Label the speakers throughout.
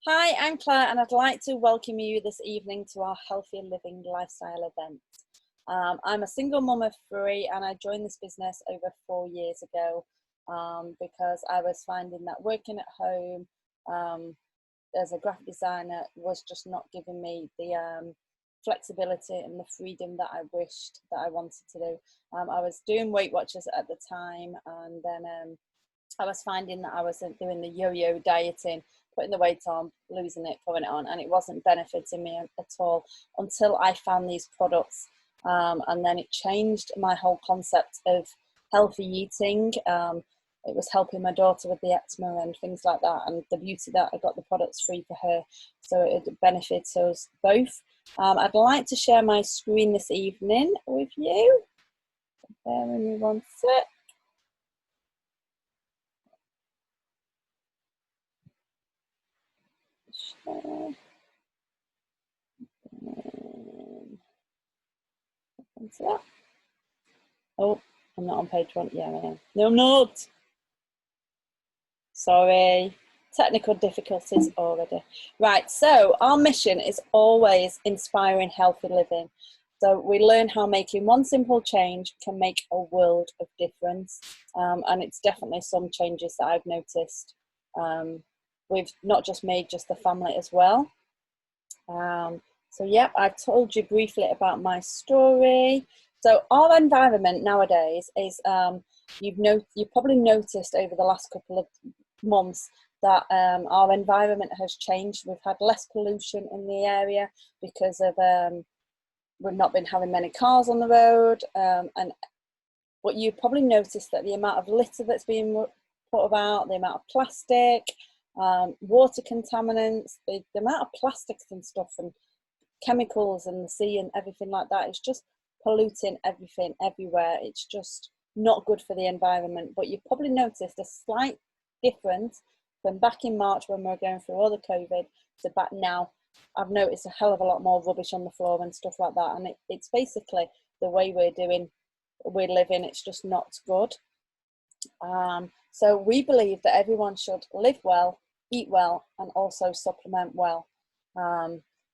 Speaker 1: Hi, I'm Claire, and I'd like to welcome you this evening to our Healthier Living Lifestyle event. I'm a single mum of three, and I joined this business over 4 years ago because I was finding that working at home as a graphic designer was just not giving me the flexibility and the freedom that I wished that I wanted to do. I was doing Weight Watchers at the time, and then I was finding that I wasn't doing the yo-yo dieting, putting the weight on, losing it, putting it on, and it wasn't benefiting me at all until I found these products. And then it changed my whole concept of healthy eating. It was helping my daughter with the eczema and things like that, and the beauty that I got the products free for her, so it benefits us both. I'd like to share my screen this evening with you. Bear with me one sec. Share. Into that. Oh, I'm not on page one. Yeah, I am. No, I'm not. Sorry. Technical difficulties already. Right, so our mission is always inspiring healthy living. So we learn how making one simple change can make a world of difference. And it's definitely some changes that I've noticed. We've not just made just the family as well. So yep, I've told you briefly about my story. So our environment nowadays is you've probably noticed over the last couple of months that our environment has changed. We've had less pollution in the area because of we've not been having many cars on the road, and what you probably noticed that the amount of litter that's being put about, the amount of plastic, water contaminants, the amount of plastics and stuff and chemicals in the sea and everything like that is just polluting everything everywhere. It's just not good for the environment. But you've probably noticed a slight difference from back in March when we were going through all the COVID to back now. I've noticed a hell of a lot more rubbish on the floor and stuff like that, and it's basically the way we're living. It's just not good. So we believe that everyone should live well, eat well, and also supplement well.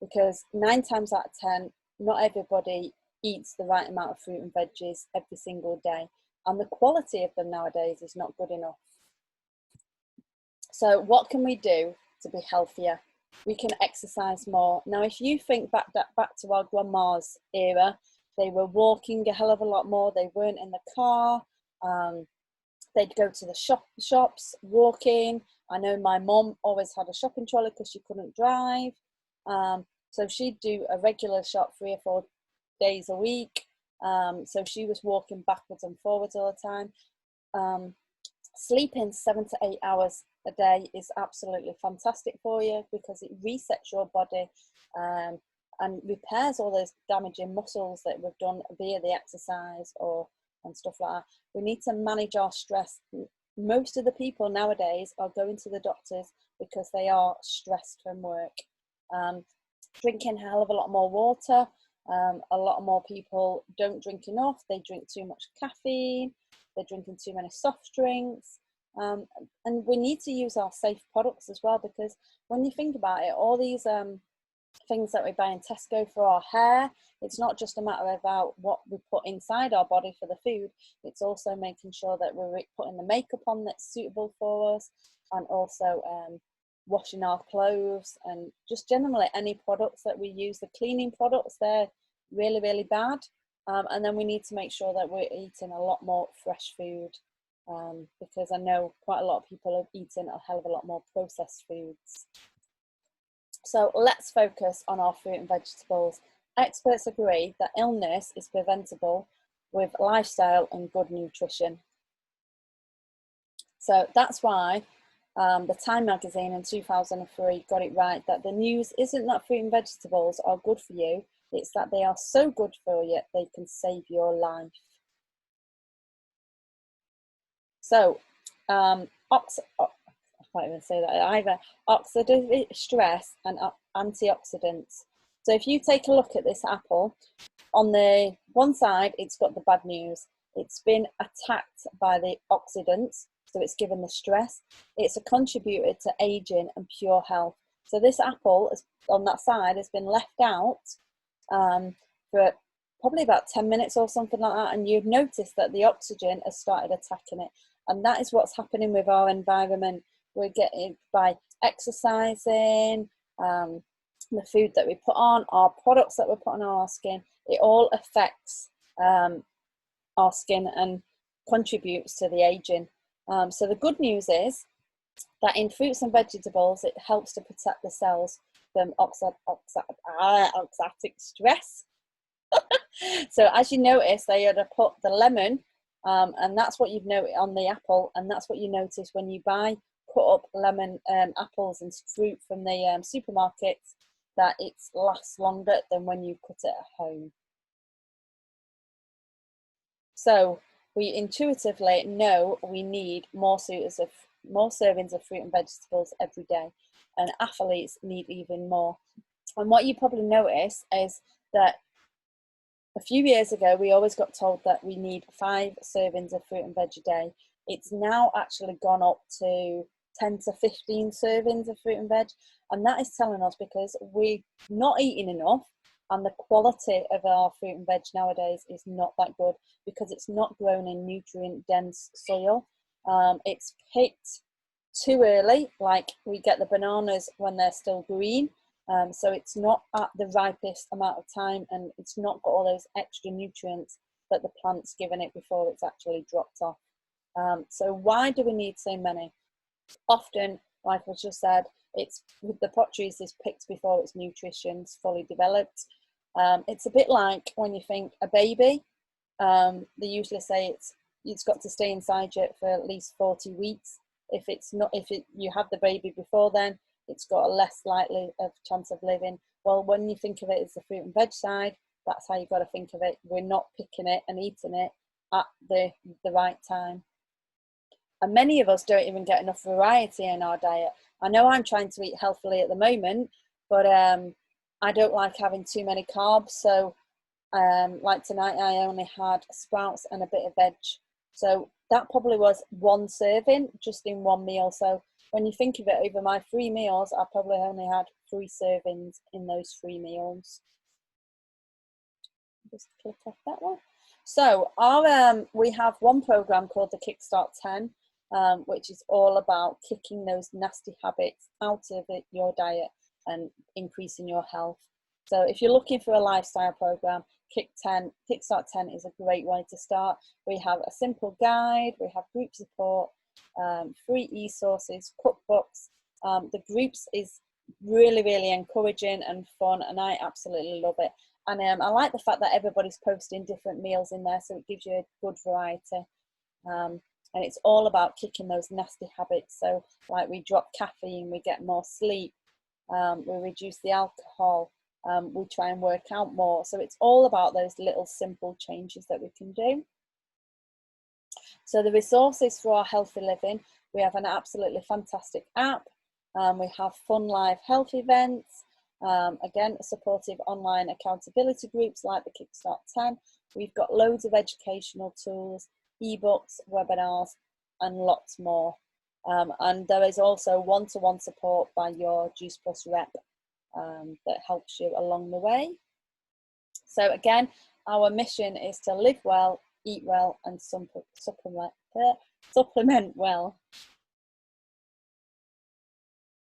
Speaker 1: Because 9 times out of 10, not everybody eats the right amount of fruit and veggies every single day. And the quality of them nowadays is not good enough. So what can we do to be healthier? We can exercise more. Now, if you think back to our grandma's era, they were walking a hell of a lot more. They weren't in the car. They'd go to the shops, walking. I know my mum always had a shopping trolley because she couldn't drive. So she'd do a regular shop 3 or 4 days a week. So she was walking backwards and forwards all the time. Sleeping 7 to 8 hours a day is absolutely fantastic for you because it resets your body and repairs all those damaging muscles that we've done via the exercise and stuff like that. We need to manage our stress. Most of the people nowadays are going to the doctors because they are stressed from work. Drinking a hell of a lot more water. A lot more people don't drink enough. They drink too much caffeine. They're drinking too many soft drinks. And we need to use our safe products as well, because when you think about it, all these things that we buy in Tesco for our hair, it's not just a matter about what we put inside our body for the food, it's also making sure that we're putting the makeup on that's suitable for us, and also washing our clothes, and just generally any products that we use. The cleaning products, they're really, really bad. And then we need to make sure that we're eating a lot more fresh food, because I know quite a lot of people are eating a hell of a lot more processed foods. So let's focus on our fruit and vegetables. Experts agree that illness is preventable with lifestyle and good nutrition. So that's why the Time magazine in 2003 got it right, that the news isn't that fruit and vegetables are good for you, it's that they are so good for you they can save your life. So I can't even say that either. Oxidative stress and antioxidants. So if you take a look at this apple, on the one side, it's got the bad news. It's been attacked by the oxidants, so it's given the stress. It's a contributor to aging and pure health. So this apple on that side has been left out for probably about 10 minutes or something like that, and you've noticed that the oxygen has started attacking it. And that is what's happening with our environment. We're getting, by exercising, the food that we put on, our products that we're putting on our skin, it all affects our skin and contributes to the aging. So the good news is that in fruits and vegetables, it helps to protect the cells from oxidative stress. So as you notice, they had put the lemon, and that's what you've noted on the apple, and that's what you notice when you buy cut up lemon apples and fruit from the supermarkets, that it lasts longer than when you cut it at home. So we intuitively know we need more servings of fruit and vegetables every day, and athletes need even more. And what you probably notice is that a few years ago, we always got told that we need 5 servings of fruit and veg a day. It's now actually gone up to 10 to 15 servings of fruit and veg. And that is telling us because we're not eating enough, and the quality of our fruit and veg nowadays is not that good because it's not grown in nutrient-dense soil. It's picked too early, like we get the bananas when they're still green. So it's not at the ripest amount of time, and it's not got all those extra nutrients that the plant's given it before it's actually dropped off. So why do we need so many? Often, like I just said, it's with the pot trees is picked before its nutrition's fully developed. It's a bit like when you think a baby, they usually say it's got to stay inside you for at least 40 weeks. If you have the baby before then, it's got a less likely of chance of living. Well, when you think of it as the fruit and veg side, that's how you've got to think of it. We're not picking it and eating it at the right time. And many of us don't even get enough variety in our diet. I know I'm trying to eat healthily at the moment, but I don't like having too many carbs. So like tonight, I only had sprouts and a bit of veg. So that probably was 1 serving just in one meal. So when you think of it, over my 3 meals, I probably only had 3 servings in those 3 meals. Just click off that one. So we have one program called the Kickstart 10, which is all about kicking those nasty habits out of your diet and increasing your health. So if you're looking for a lifestyle program, Kickstart 10 is a great way to start. We have a simple guide, we have group support, free e-sources, cookbooks. The groups is really, really encouraging and fun, and I absolutely love it. And I like the fact that everybody's posting different meals in there, so it gives you a good variety. And it's all about kicking those nasty habits. So like we drop caffeine, we get more sleep, we reduce the alcohol, we try and work out more. So it's all about those little simple changes that we can do. So the resources for our healthy living, we have an absolutely fantastic app. We have fun live health events. Again, supportive online accountability groups like the Kickstart 10. We've got loads of educational tools, ebooks, webinars, and lots more. And there is also one-to-one support by your Juice Plus rep that helps you along the way. So again, our mission is to live well, eat well, and supplement well.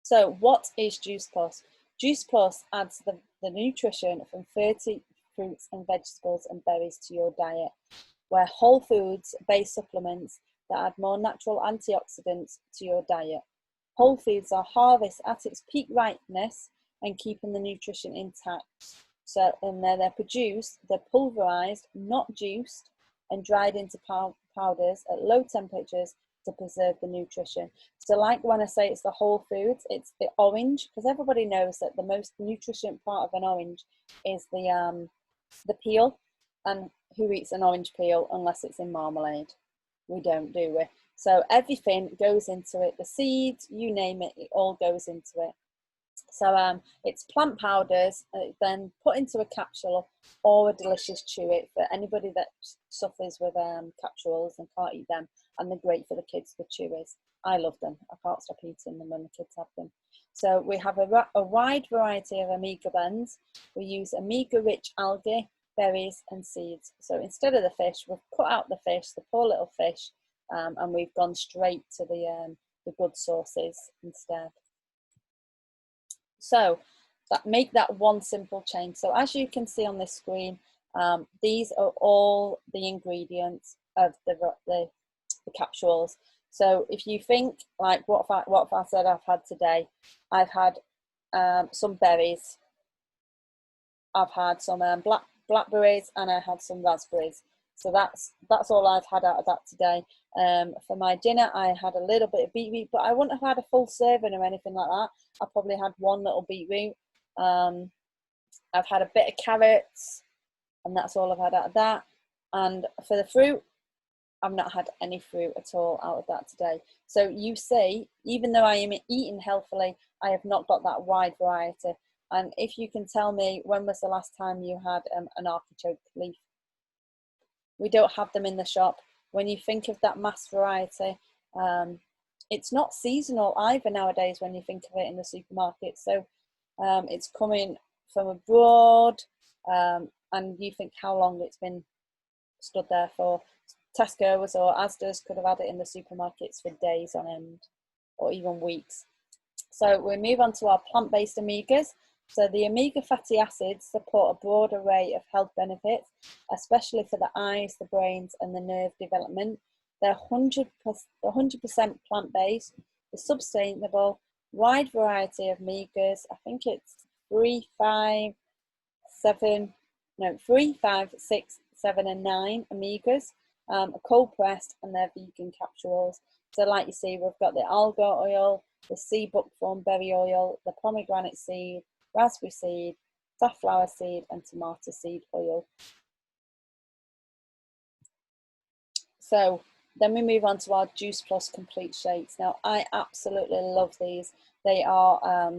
Speaker 1: So what is Juice Plus? Juice Plus adds the nutrition from 30 fruits and vegetables and berries to your diet. We're whole foods based supplements that add more natural antioxidants to your diet. Whole foods are harvested at its peak ripeness and keeping the nutrition intact. So, and they're produced, they're pulverized, not juiced, and dried into powders at low temperatures to preserve the nutrition. So like when I say it's the whole foods, it's the orange, because everybody knows that the most nutrient part of an orange is the peel. And who eats an orange peel unless it's in marmalade? We don't, do we? So everything goes into it, the seeds, you name it, it all goes into it. So it's plant powders, then put into a capsule or a delicious chew it for anybody that suffers with capsules and can't eat them. and they're great for the kids, the chewies. I love them. I can't stop eating them when the kids have them. So we have a wide variety of omega blends. We use omega-rich algae, berries and seeds. So instead of the fish, we've cut out the fish, the poor little fish, and we've gone straight to the good sources instead. So make that one simple change. So as you can see on this screen, these are all the ingredients of the capsules. So if you think like what if I said I've had today, I've had some berries, I've had some blackberries, and I had some raspberries. So that's all I've had out of that today. For my dinner, I had a little bit of beetroot, but I wouldn't have had a full serving or anything like that. I probably had one little beetroot. I've had a bit of carrots, and that's all I've had out of that. And for the fruit, I've not had any fruit at all out of that today. So you see, even though I am eating healthily, I have not got that wide variety. And if you can tell me, when was the last time you had an artichoke leaf? We don't have them in the shop. When you think of that mass variety, it's not seasonal either nowadays when you think of it in the supermarket. So it's coming from abroad, and you think how long it's been stood there for. Tesco's or Asda's could have had it in the supermarkets for days on end, or even weeks. So we move on to our plant-based omegas. So the omega fatty acids support a broad array of health benefits, especially for the eyes, the brains, and the nerve development. They're 100% plant-based, the sustainable, wide variety of omegas. I think it's 3, 5, 7, and 9 omegas. Are cold pressed, and they're vegan capsules. So like you see, we've got the alga oil, the sea buckthorn berry oil, the pomegranate seed, raspberry seed, safflower seed, and tomato seed oil. So then we move on to our Juice Plus Complete Shakes. Now I absolutely love these. They are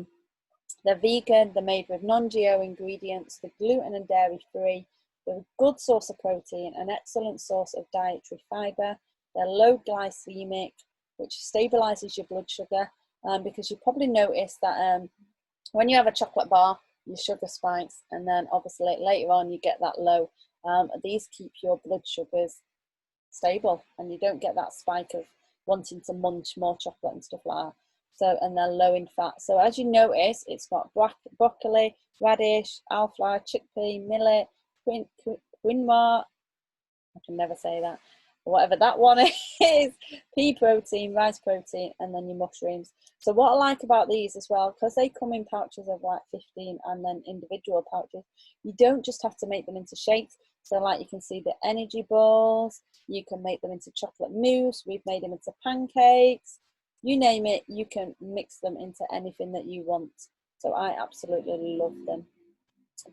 Speaker 1: they're vegan, they're made with non-GMO ingredients, they're gluten and dairy free. They're a good source of protein, an excellent source of dietary fibre. They're low glycemic, which stabilises your blood sugar, because you probably noticed that when you have a chocolate bar, your sugar spikes, and then obviously later on you get that low. These keep your blood sugars stable, and you don't get that spike of wanting to munch more chocolate and stuff like that. So, and they're low in fat. So as you notice, it's got broccoli, radish, alflower, chickpea, millet, quinoa, I can never say that, whatever that one is, pea protein, rice protein, and then your mushrooms. So what I like about these as well, because they come in pouches of like 15 and then individual pouches, you don't just have to make them into shakes. So like you can see the energy balls, you can make them into chocolate mousse, we've made them into pancakes, you name it, you can mix them into anything that you want. So I absolutely love them.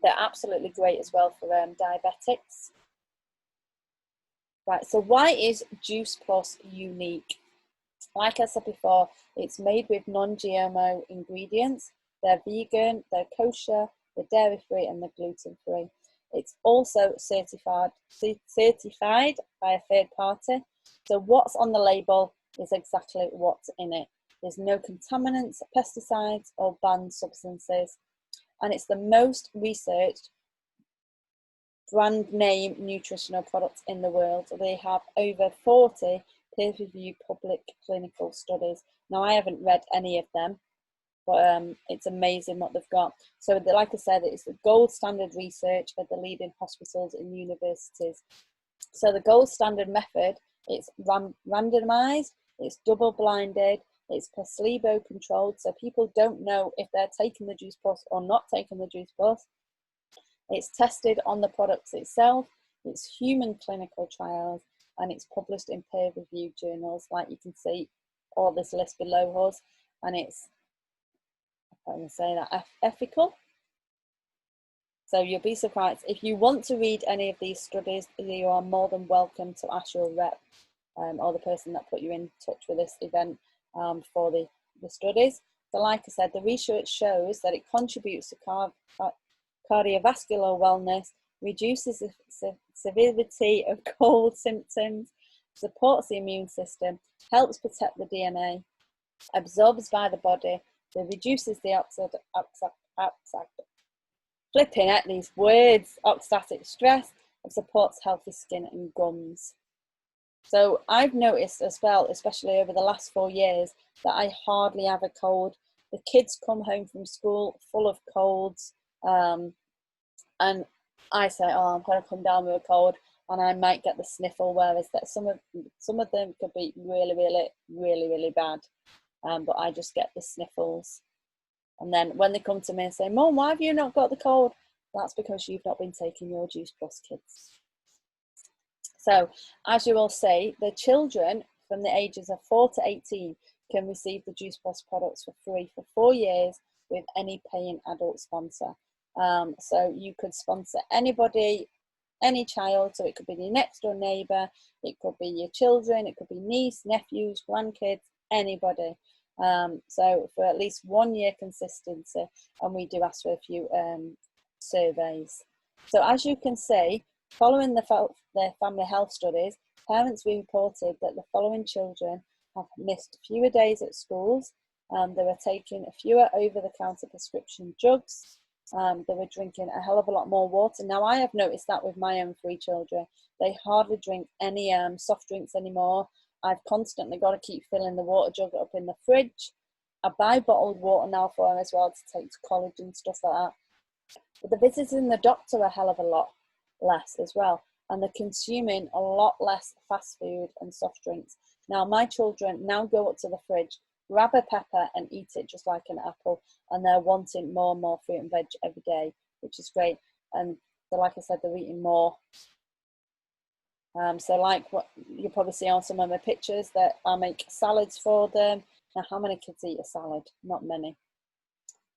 Speaker 1: They're absolutely great as well for diabetics. Right, so why is Juice Plus unique? Like I said before, it's made with non-GMO ingredients. They're vegan, they're kosher, they're dairy-free, and they're gluten-free. It's also certified by a third party. So what's on the label is exactly what's in it. There's no contaminants, pesticides, or banned substances. And it's the most researched brand name nutritional products in the world. They have over 40 peer-reviewed public clinical studies. Now, I haven't read any of them, but it's amazing what they've got. So like I said, it's the gold standard research at the leading hospitals and universities. So the gold standard method, it's randomized, it's double blinded, it's placebo controlled, so people don't know if they're taking the Juice Plus or not taking the Juice Plus. It's tested on the products itself, it's human clinical trials, and it's published in peer-reviewed journals, like you can see all this list below us, and it's, I can't even say that, ethical. So you'll be surprised. If you want to read any of these studies, you are more than welcome to ask your rep or the person that put you in touch with this event for the studies. So like I said, the research shows that it contributes to cardiovascular wellness, reduces the severity of cold symptoms, supports the immune system, helps protect the DNA, absorbs by the body, that reduces the flipping at these words, oxidative stress, and supports healthy skin and gums. So I've noticed as well, especially over the last 4 years, that I hardly have a cold. The kids come home from school full of colds, and I say, oh, I'm going to come down with a cold, and I might get the sniffle, whereas that some of them could be really, really, really, really bad, but I just get the sniffles. And then when they come to me and say, Mum, why have you not got the cold? That's because you've not been taking your Juice Plus, kids. So, as you will see, the children from the ages of 4 to 18 can receive the Juice Plus products for free for 4 years with any paying adult sponsor. So you could sponsor anybody, any child, so it could be your next door neighbour, it could be your children, it could be niece, nephews, grandkids, anybody. So for at least 1 year consistency, and we do ask for a few surveys. So as you can see, following their family health studies, parents reported that the following children have missed fewer days at schools, they were taking fewer over-the-counter prescription drugs, they were drinking a hell of a lot more water. Now, I have noticed that with my own 3 children. They hardly drink any soft drinks anymore. I've constantly got to keep filling the water jug up in the fridge. I buy bottled water now for them as well to take to college and stuff like that. But the visits in the doctor are a hell of a lot less as well. And they're consuming a lot less fast food and soft drinks. Now, my children now go up to the fridge, grab a pepper and eat it just like an apple. And they're wanting more and more fruit and veg every day, which is great. And like I said, they're eating more. So like what you probably see on some of my pictures, that I make salads for them. Now, how many kids eat a salad? Not many.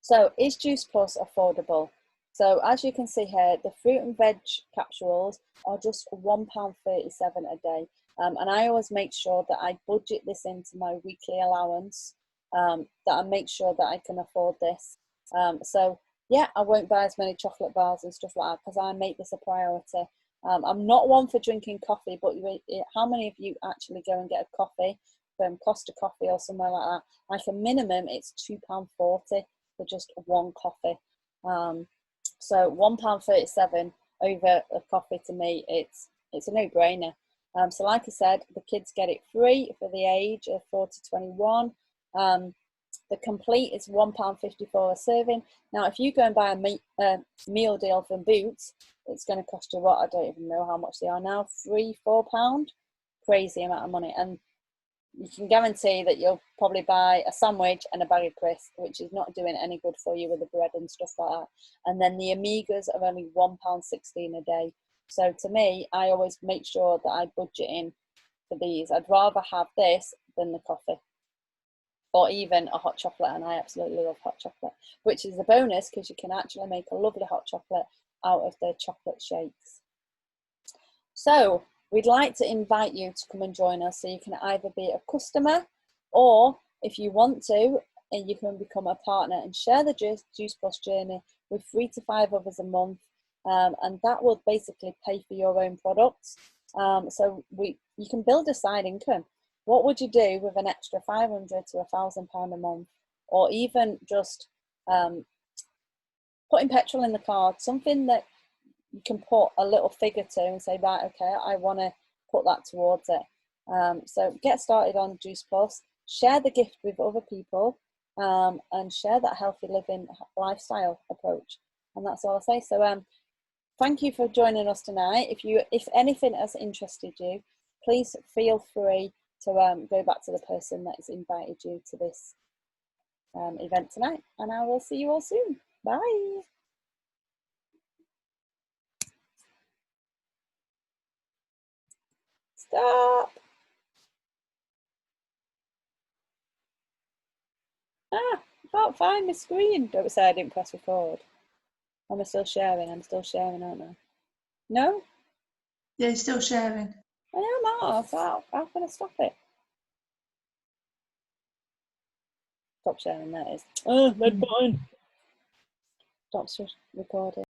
Speaker 1: So is Juice Plus affordable? So as you can see here, the fruit and veg capsules are just £1.37 a day. And I always make sure that I budget this into my weekly allowance, that I make sure that I can afford this. So yeah, I won't buy as many chocolate bars and stuff like that because I make this a priority. I'm not one for drinking coffee, but how many of you actually go and get a coffee from Costa Coffee or somewhere like that? Like a minimum, it's £2.40 for just one coffee. So £1.37 over a coffee, to me, it's a no-brainer. So like I said, the kids get it free for the age of 4 to 21. The complete is £1.54 a serving. Now, if you go and buy a meal deal from Boots, it's going to cost you what? I don't even know how much they are now, £3-4. Crazy amount of money. And you can guarantee that you'll probably buy a sandwich and a bag of crisps, which is not doing any good for you with the bread and stuff like that. And then the Amigas are only £1.16 a day. So to me, I always make sure that I budget in for these. I'd rather have this than the coffee, or even a hot chocolate, and I absolutely love hot chocolate, which is a bonus because you can actually make a lovely hot chocolate out of the chocolate shakes. So we'd like to invite you to come and join us, so you can either be a customer, or if you want to, you can become a partner and share the Juice Plus journey with 3 to 5 others a month, and that will basically pay for your own products. So you can build a side income. What would you do with an extra £500 to £1,000 a month, or even just putting petrol in the car, something that you can put a little figure to and say, right, okay, I want to put that towards it. So get started on Juice Plus, share the gift with other people, and share that healthy living lifestyle approach. And that's all I say. So thank you for joining us tonight. If anything has interested you, please feel free to go back to the person that has invited you to this event tonight. And I will see you all soon. Bye. Stop. I can't find my screen. Don't say I didn't press record. Am I still sharing? I'm still sharing, aren't I? No?
Speaker 2: Yeah, you're still sharing.
Speaker 1: I am off. How can I stop it? Stop sharing, that is. Oh, red button. Stop recording.